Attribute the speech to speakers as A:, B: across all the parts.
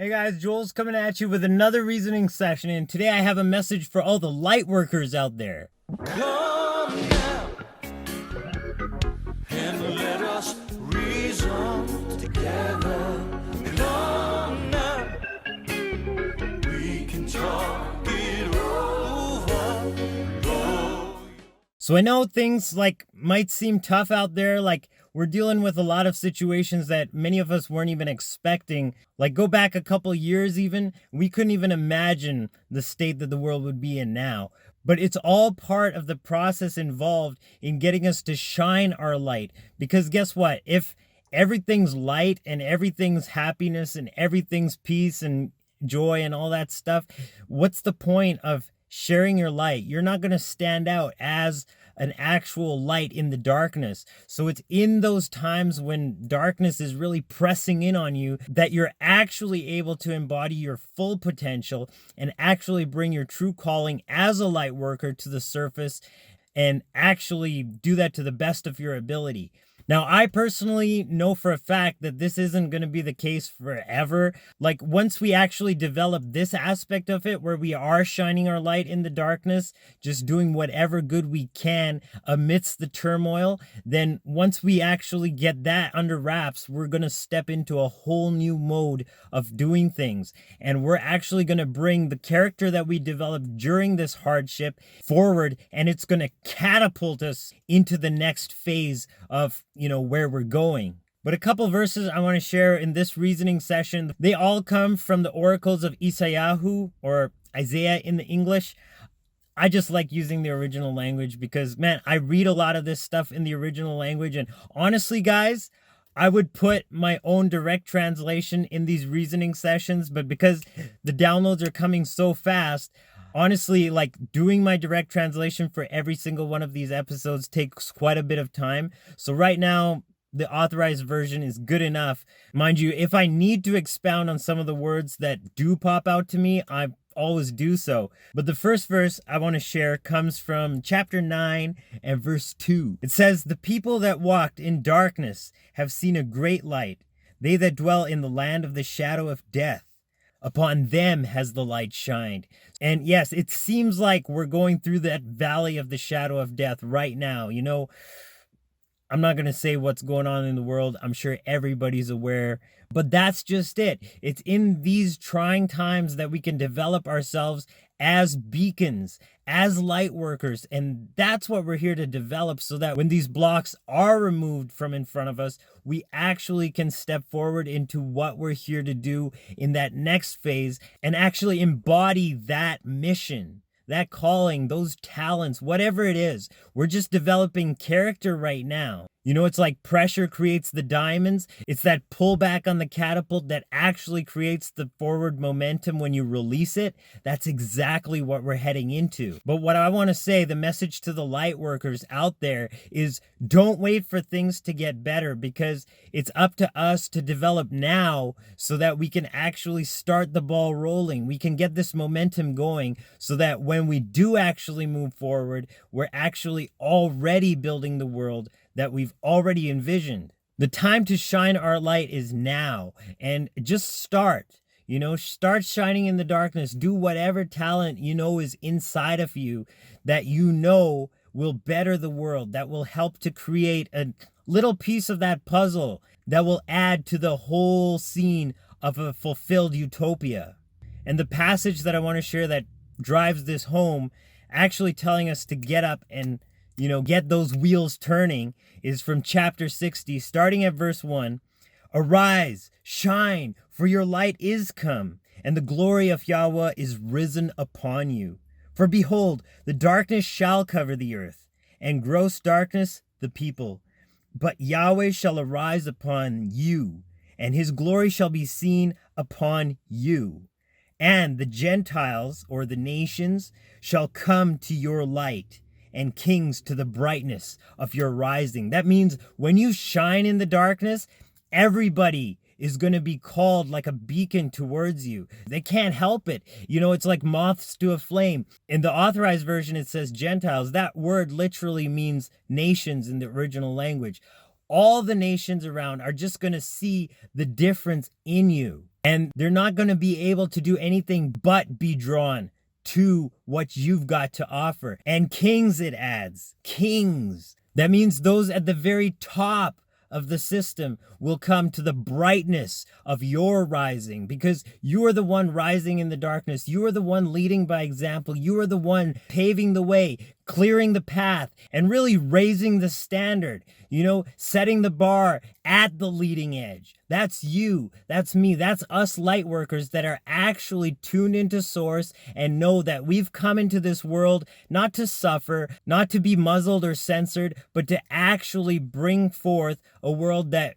A: Hey guys, Joel's coming at you with another reasoning session, and today I have a message for all the light workers out there.
B: Come now and let us reason together. Come now, we can talk it over.
A: So I know things might seem tough out there, we're dealing with a lot of situations that many of us weren't even expecting. Go back a couple years even, we couldn't even imagine the state that the world would be in now. But it's all part of the process involved in getting us to shine our light. Because guess what? If everything's light and everything's happiness and everything's peace and joy and all that stuff, what's the point of sharing your light? You're not going to stand out as an actual light in the darkness. So it's in those times when darkness is really pressing in on you that you're actually able to embody your full potential and actually bring your true calling as a light worker to the surface and actually do that to the best of your ability. Now, I personally know for a fact that this isn't going to be the case forever. Once we actually develop this aspect of it, where we are shining our light in the darkness, just doing whatever good we can amidst the turmoil, then once we actually get that under wraps, we're going to step into a whole new mode of doing things. And we're actually going to bring the character that we developed during this hardship forward, and it's going to catapult us into the next phase of where we're going. But a couple verses I want to share in this reasoning session, they all come from the oracles of Isha, or Isaiah in the English. I just like using the original language because, man, I read a lot of this stuff in the original language. And honestly, guys, I would put my own direct translation in these reasoning sessions, but because the downloads are coming so fast, honestly, doing my direct translation for every single one of these episodes takes quite a bit of time. So right now, the authorized version is good enough. Mind you, if I need to expound on some of the words that do pop out to me, I always do so. But the first verse I want to share comes from chapter 9 and verse 2. It says, "The people that walked in darkness have seen a great light. They that dwell in the land of the shadow of death, upon them has the light shined." And yes, it seems like we're going through that valley of the shadow of death right now. I'm not going to say what's going on in the world. I'm sure everybody's aware. But that's just it. It's in these trying times that we can develop ourselves as beacons, as light workers. And that's what we're here to develop, so that when these blocks are removed from in front of us, we actually can step forward into what we're here to do in that next phase and actually embody that mission, that calling, those talents, whatever it is. We're just developing character right now. It's like pressure creates the diamonds. It's that pullback on the catapult that actually creates the forward momentum when you release it. That's exactly what we're heading into. But what I want to say, the message to the light workers out there is, don't wait for things to get better, because it's up to us to develop now so that we can actually start the ball rolling. We can get this momentum going so that when we do actually move forward, we're actually already building the world that we've already envisioned. The time to shine our light is now, and just start. Start shining in the darkness. Do whatever talent is inside of you that will better the world, that will help to create a little piece of that puzzle that will add to the whole scene of a fulfilled utopia. And the passage that I want to share that drives this home, actually telling us to get up and get those wheels turning, is from chapter 60, starting at verse 1. "Arise, shine, for your light is come, and the glory of Yahweh is risen upon you. For behold, the darkness shall cover the earth, and gross darkness the people. But Yahweh shall arise upon you, and his glory shall be seen upon you. And the Gentiles," or the nations, "shall come to your light, and kings to the brightness of your rising." That means when you shine in the darkness, everybody is going to be called like a beacon towards you. They can't help it. It's like moths to a flame. In the authorized version, it says Gentiles. That word literally means nations in the original language. All the nations around are just going to see the difference in you. And they're not going to be able to do anything but be drawn to what you've got to offer. And kings, it adds. Kings. That means those at the very top of the system will come to the brightness of your rising, because you are the one rising in the darkness. You are the one leading by example. You are the one paving the way, clearing the path, and really raising the standard, setting the bar at the leading edge. That's you. That's me. That's us light workers that are actually tuned into source and know that we've come into this world not to suffer, not to be muzzled or censored, but to actually bring forth a world that,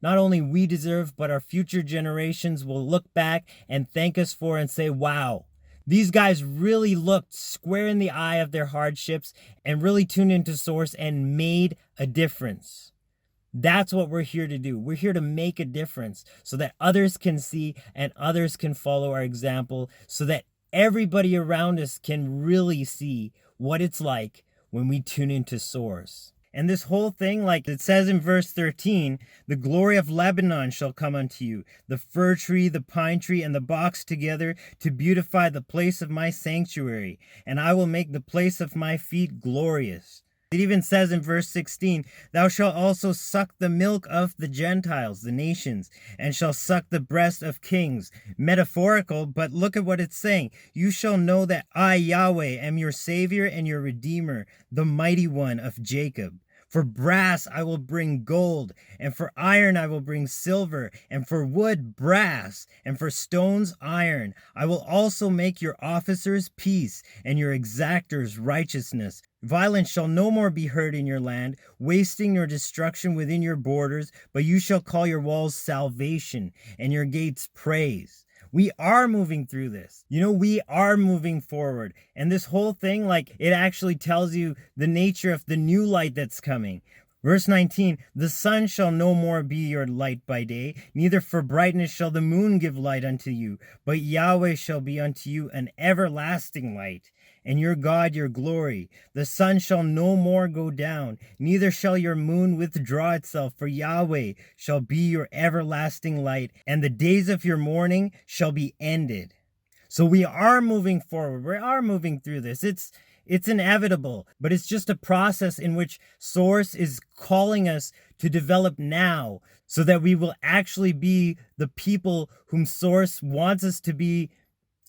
A: not only we deserve, but our future generations will look back and thank us for and say, wow, these guys really looked square in the eye of their hardships and really tuned into source and made a difference. That's what we're here to do. We're here to make a difference so that others can see and others can follow our example, so that everybody around us can really see what it's like when we tune into source. And this whole thing, like it says in verse 13, the glory of Lebanon shall come unto you, the fir tree, the pine tree, and the box together to beautify the place of my sanctuary, and I will make the place of my feet glorious. It even says in verse 16, thou shalt also suck the milk of the Gentiles, the nations, and shall suck the breast of kings. Metaphorical, but look at what it's saying. You shall know that I, Yahweh, am your Savior and your Redeemer, the mighty one of Jacob. For brass I will bring gold, and for iron I will bring silver, and for wood brass, and for stones iron. I will also make your officers peace, and your exactors righteousness. Violence shall no more be heard in your land, wasting nor destruction within your borders, but you shall call your walls salvation, and your gates praise. We are moving through this. We are moving forward. And this whole thing, it actually tells you the nature of the new light that's coming. Verse 19, the sun shall no more be your light by day, neither for brightness shall the moon give light unto you, but Yahweh shall be unto you an everlasting light, and your God your glory. The sun shall no more go down, neither shall your moon withdraw itself, for Yahweh shall be your everlasting light, and the days of your mourning shall be ended. So we are moving forward. We are moving through this. It's inevitable, but it's just a process in which Source is calling us to develop now so that we will actually be the people whom Source wants us to be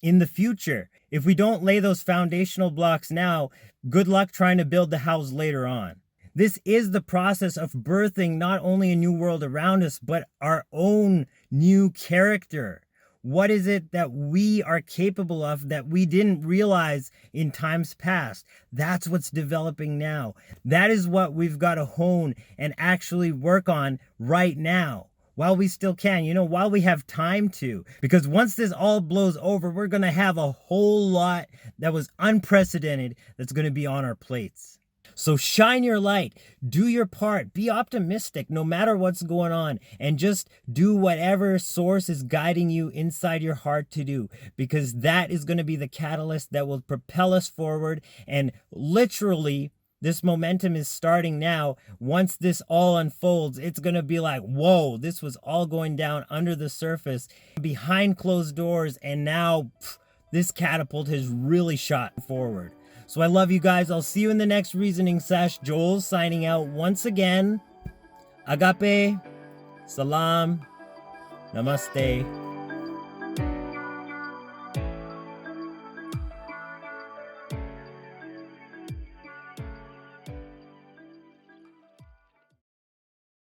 A: in the future. If we don't lay those foundational blocks now, good luck trying to build the house later on. This is the process of birthing not only a new world around us, but our own new character. What is it that we are capable of that we didn't realize in times past? That's what's developing now. That is what we've got to hone and actually work on right now while we still can, while we have time to. Because once this all blows over, we're going to have a whole lot that was unprecedented that's going to be on our plates. So shine your light, do your part, be optimistic no matter what's going on, and just do whatever Source is guiding you inside your heart to do, because that is going to be the catalyst that will propel us forward. And literally, this momentum is starting now. Once this all unfolds, it's going to be like, whoa, this was all going down under the surface, behind closed doors, and now this catapult has really shot forward. So I love you guys. I'll see you in the next reasoning sesh. Joel signing out once again. Agape. Salaam. Namaste.